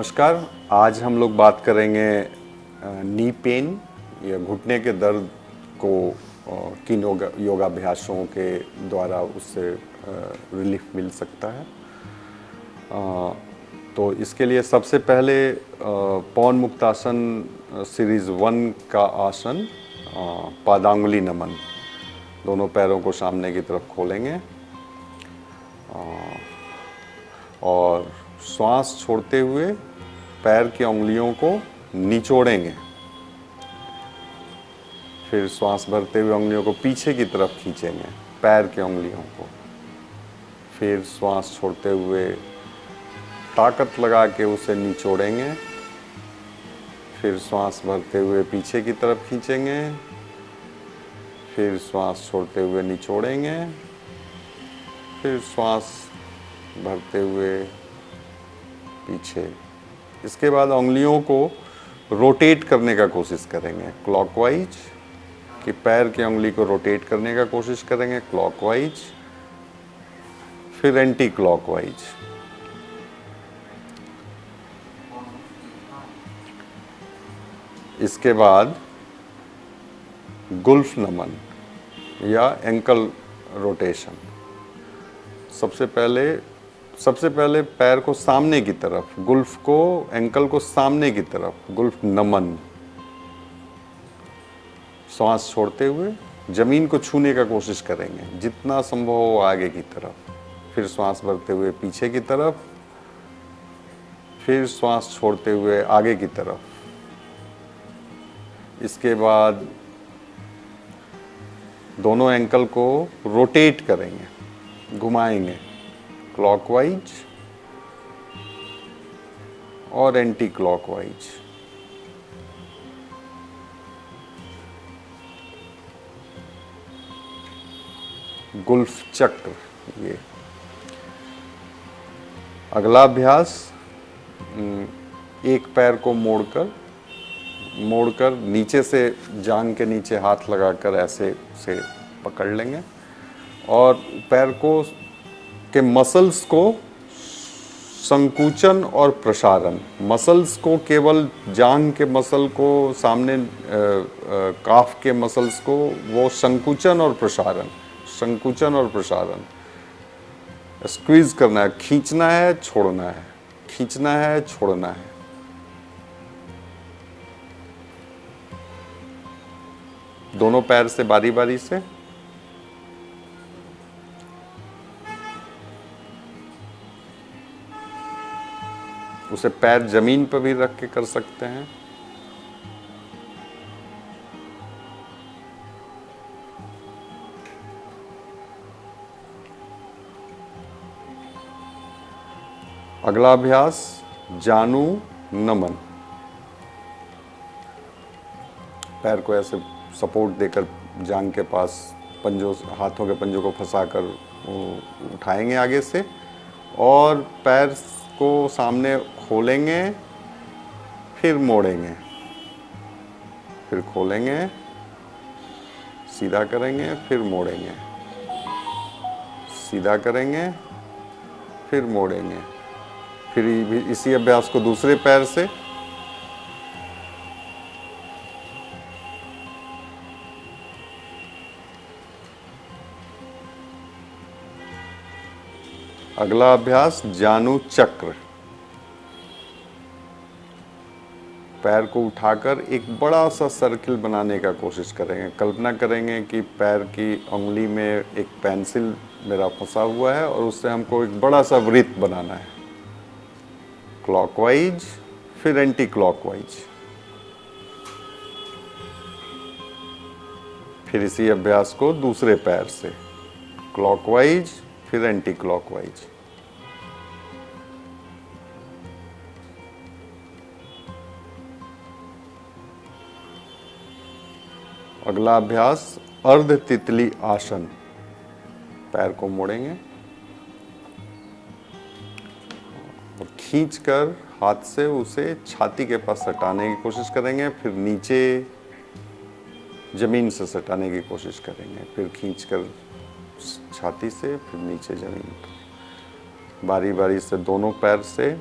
नमस्कार। आज हम लोग बात करेंगे नी पेन या घुटने के दर्द को किन योगाभ्यासों के द्वारा उससे रिलीफ मिल सकता है। तो इसके लिए सबसे पहले पवन मुक्तासन सीरीज़ 1 का आसन, पादांगुली नमन। दोनों पैरों को सामने की तरफ खोलेंगे और श्वास छोड़ते हुए पैर की उंगलियों को निचोड़ेंगे। फिर श्वास भरते हुए उंगलियों को पीछे की तरफ खींचेंगे, पैर की उंगलियों को। फिर श्वास छोड़ते हुए ताकत लगा के उसे निचोड़ेंगे। फिर श्वास भरते हुए पीछे की तरफ खींचेंगे। फिर श्वास छोड़ते हुए निचोड़ेंगे। फिर श्वास भरते हुए पीछे। इसके बाद उंगलियों को रोटेट करने का कोशिश करेंगे क्लॉकवाइज, कि पैर की उंगली को रोटेट करने का कोशिश करेंगे क्लॉकवाइज, फिर एंटी क्लॉकवाइज। इसके बाद गुल्फ नमन या एंकल रोटेशन। सबसे पहले पैर को सामने की तरफ, गुल्फ को, एंकल को सामने की तरफ, गुल्फ नमन। श्वास छोड़ते हुए जमीन को छूने का कोशिश करेंगे जितना संभव हो आगे की तरफ। फिर श्वास भरते हुए पीछे की तरफ। फिर श्वास छोड़ते हुए आगे की तरफ। इसके बाद दोनों एंकल को रोटेट करेंगे, घुमाएंगे क्लॉकवाइज और एंटी क्लॉकवाइज। गुल्फ चक्र। ये अगला अभ्यास, एक पैर को मोड़कर नीचे से जांघ के नीचे हाथ लगाकर ऐसे से पकड़ लेंगे और पैर को के मसल्स को संकुचन और प्रसारण। मसल्स को केवल जांघ के मसल को, सामने काफ के मसल्स को, वो संकुचन और प्रसारण, संकुचन और प्रसारण। स्क्वीज करना है, खींचना है, छोड़ना है, खींचना है, छोड़ना है। दोनों पैर से बारी बारी से। उसे पैर जमीन पर भी रख के कर सकते हैं। अगला अभ्यास जानु नमन। पैर को ऐसे सपोर्ट देकर जांघ के पास पंजों, हाथों के पंजों को फंसाकर उठाएंगे आगे से और पैर को सामने खोलेंगे, फिर मोड़ेंगे, फिर खोलेंगे, सीधा करेंगे, फिर मोड़ेंगे, सीधा करेंगे, फिर मोड़ेंगे। फिर इसी अभ्यास को दूसरे पैर से। अगला अभ्यास जानु चक्र। पैर को उठाकर एक बड़ा सा सर्किल बनाने का कोशिश करेंगे। कल्पना करेंगे कि पैर की उंगली में एक पेंसिल मेरा फंसा हुआ है और उससे हमको एक बड़ा सा वृत्त बनाना है क्लॉकवाइज, फिर एंटी क्लॉकवाइज। फिर इसी अभ्यास को दूसरे पैर से क्लॉकवाइज, फिर एंटी क्लॉकवाइज। अगला अभ्यास अर्ध तितली आसन। पैर को मोड़ेंगे और खींचकर हाथ से उसे छाती के पास सटाने की कोशिश करेंगे। फिर नीचे जमीन से सटाने की कोशिश करेंगे। फिर खींचकर छाती से, फिर नीचे जमीन पर। बारी बारी से दोनों पैर से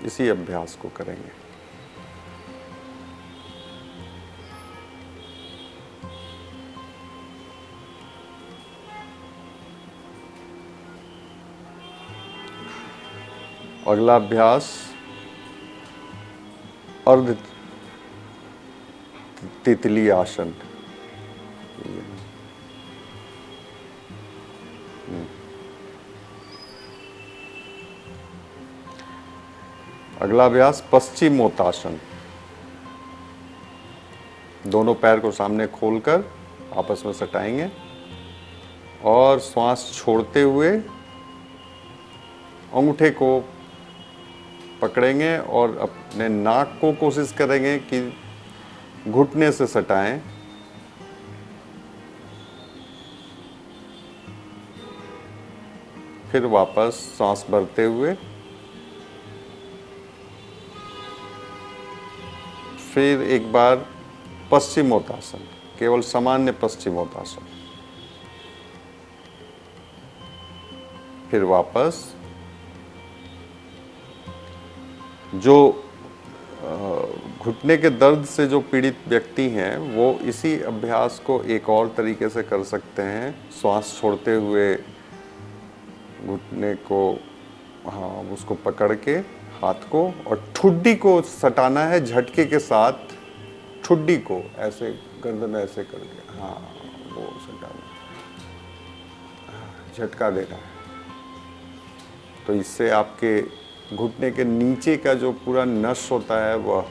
इसी अभ्यास को करेंगे। अगला अभ्यास अर्ध तितली आसन। अगला अभ्यास पश्चिमोत्तासन। दोनों पैर को सामने खोलकर आपस में सटाएंगे और श्वास छोड़ते हुए अंगूठे को पकड़ेंगे और अपने नाक को कोशिश करेंगे कि घुटने से सटाएं। फिर वापस सांस भरते हुए फिर एक बार पश्चिमोत्तासन, केवल सामान्य पश्चिमोत्तासन। फिर वापस जो घुटने के दर्द से जो पीड़ित व्यक्ति हैं वो इसी अभ्यास को एक और तरीके से कर सकते हैं। श्वास छोड़ते हुए घुटने को, हाँ, उसको पकड़ के हाथ को और ठुड्डी को सटाना है झटके के साथ। ठुड्डी को ऐसे गर्दन ऐसे करके, हाँ, वो सटाना, झटका देना है। तो इससे आपके घुटने के नीचे का जो पूरा नस होता है वह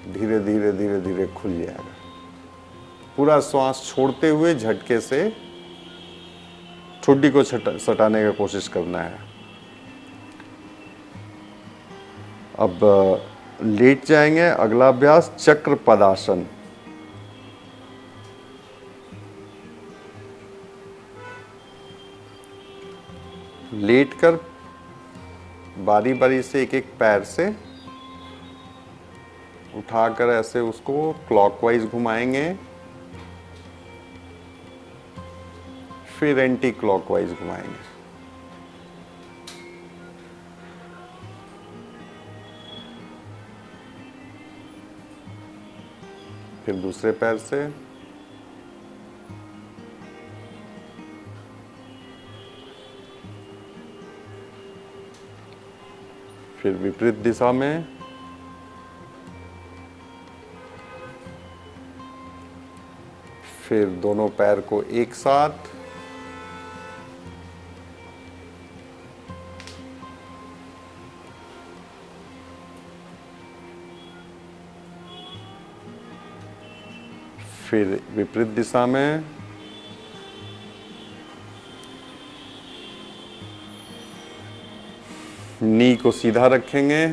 धीरे धीरे धीरे धीरे खुल जाएगा। पूरा श्वास छोड़ते हुए झटके से ठुड्डी को सटाने की कोशिश करना है। अब लेट जाएंगे। अगला अभ्यास चक्र पदासन। लेटकर बारी बारी से एक एक पैर से उठाकर ऐसे उसको क्लॉकवाइज घुमाएंगे, फिर एंटी क्लॉकवाइज घुमाएंगे। फिर दूसरे पैर से, फिर विपरीत दिशा में, फिर दोनों पैर को एक साथ, फिर विपरीत दिशा में, नी को सीधा रखेंगे,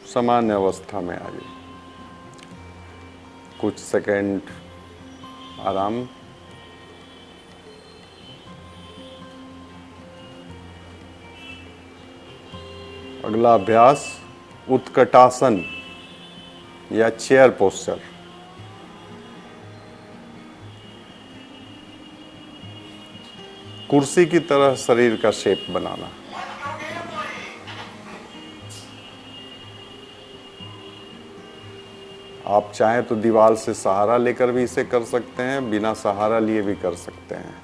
सामान्य अवस्था में आ जाए। कुछ सेकंड आराम। अगला अभ्यास उत्कटासन या चेयर पोस्चर। कुर्सी की तरह शरीर का शेप बनाना। आप चाहें तो दीवार से सहारा लेकर भी इसे कर सकते हैं, बिना सहारा लिए भी कर सकते हैं।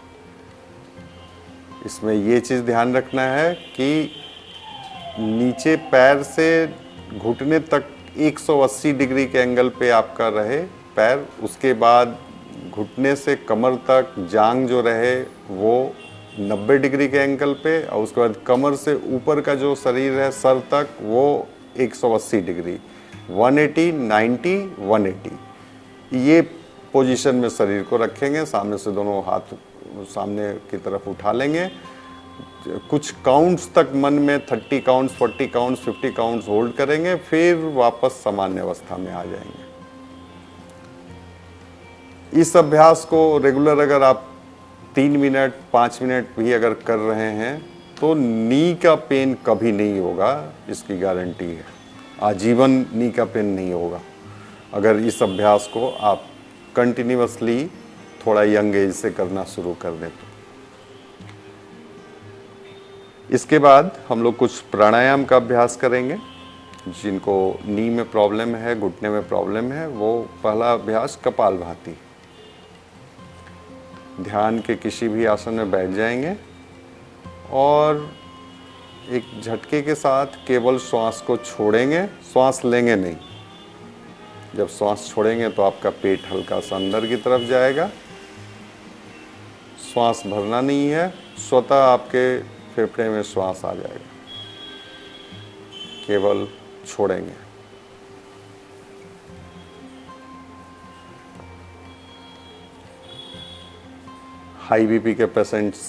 इसमें ये चीज ध्यान रखना है कि नीचे पैर से घुटने तक 180 डिग्री के एंगल पे आपका रहे पैर। उसके बाद घुटने से कमर तक जांग जो रहे वो 90 डिग्री के एंगल पे, और उसके बाद कमर से ऊपर का जो शरीर है सर तक वो 180 डिग्री, 180, 90, 180, ये पोजीशन में शरीर को रखेंगे। सामने से दोनों हाथ सामने की तरफ उठा लेंगे। कुछ काउंट्स तक मन में 30 काउंट्स, 40 काउंट्स, 50 काउंट्स होल्ड करेंगे, फिर वापस सामान्य अवस्था में आ जाएंगे। इस अभ्यास को रेगुलर अगर आप 3 मिनट 5 मिनट भी अगर कर रहे हैं तो नी का पेन कभी नहीं होगा, इसकी गारंटी है। आजीवन नी का पेन नहीं होगा अगर इस अभ्यास को आप कंटिन्यूअसली थोड़ा यंग एज से करना शुरू कर दें तो। इसके बाद हम लोग कुछ प्राणायाम का अभ्यास करेंगे। जिनको नी में प्रॉब्लम है, घुटने में प्रॉब्लम है, वो पहला अभ्यास कपालभाति। ध्यान के किसी भी आसन में बैठ जाएंगे और एक झटके के साथ केवल श्वास को छोड़ेंगे, श्वास लेंगे नहीं। जब श्वास छोड़ेंगे तो आपका पेट हल्का सा अंदर की तरफ जाएगा। श्वास भरना नहीं है, स्वतः आपके फेफड़े में श्वास आ जाएगा। केवल छोड़ेंगे। हाई बीपी के पेशेंट्स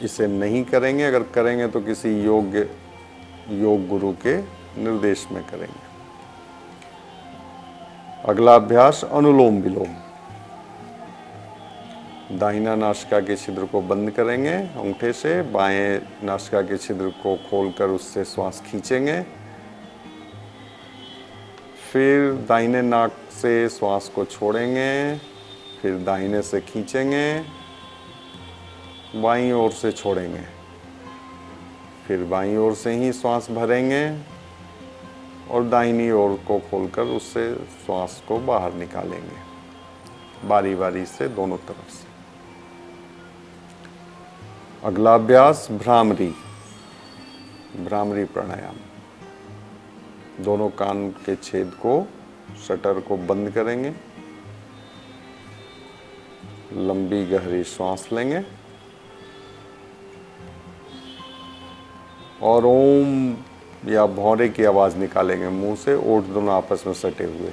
इसे नहीं करेंगे, अगर करेंगे तो किसी योग गुरु के निर्देश में करेंगे। अगला अभ्यास अनुलोम विलोम। दाहिना नासिका के छिद्र को बंद करेंगे अंगूठे से, बाएं नासिका के छिद्र को खोलकर उससे श्वास खींचेंगे। फिर दाहिने नाक से श्वास को छोड़ेंगे, फिर दाहिने से खींचेंगे, बाईं ओर से छोड़ेंगे, फिर बाईं ओर से ही श्वास भरेंगे और दाहिनी ओर को खोलकर उससे श्वास को बाहर निकालेंगे, बारी बारी से दोनों तरफ से। अगला अभ्यास भ्रामरी प्राणायाम। दोनों कान के छेद को, शटर को बंद करेंगे, लंबी गहरी श्वास लेंगे और ओम या भौरे की आवाज निकालेंगे मुंह से, ओठ दोनों आपस में सटे हुए।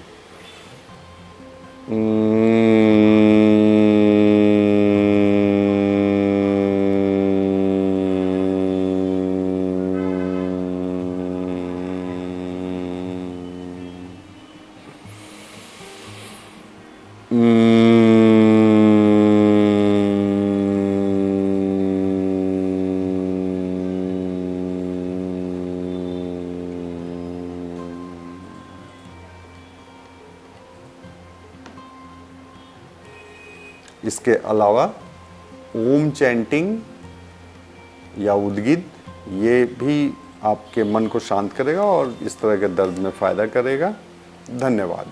इसके अलावा ओम चैंटिंग या उद्गित, ये भी आपके मन को शांत करेगा और इस तरह के दर्द में फ़ायदा करेगा। धन्यवाद।